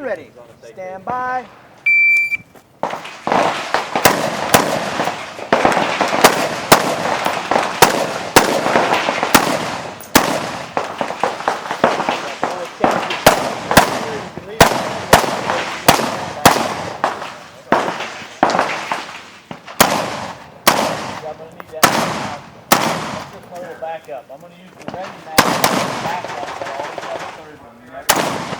Ready. Stand by. I'm going to need that now. Let's just hold it back up. I'm going to use the ready mag back up, but I always have a third one.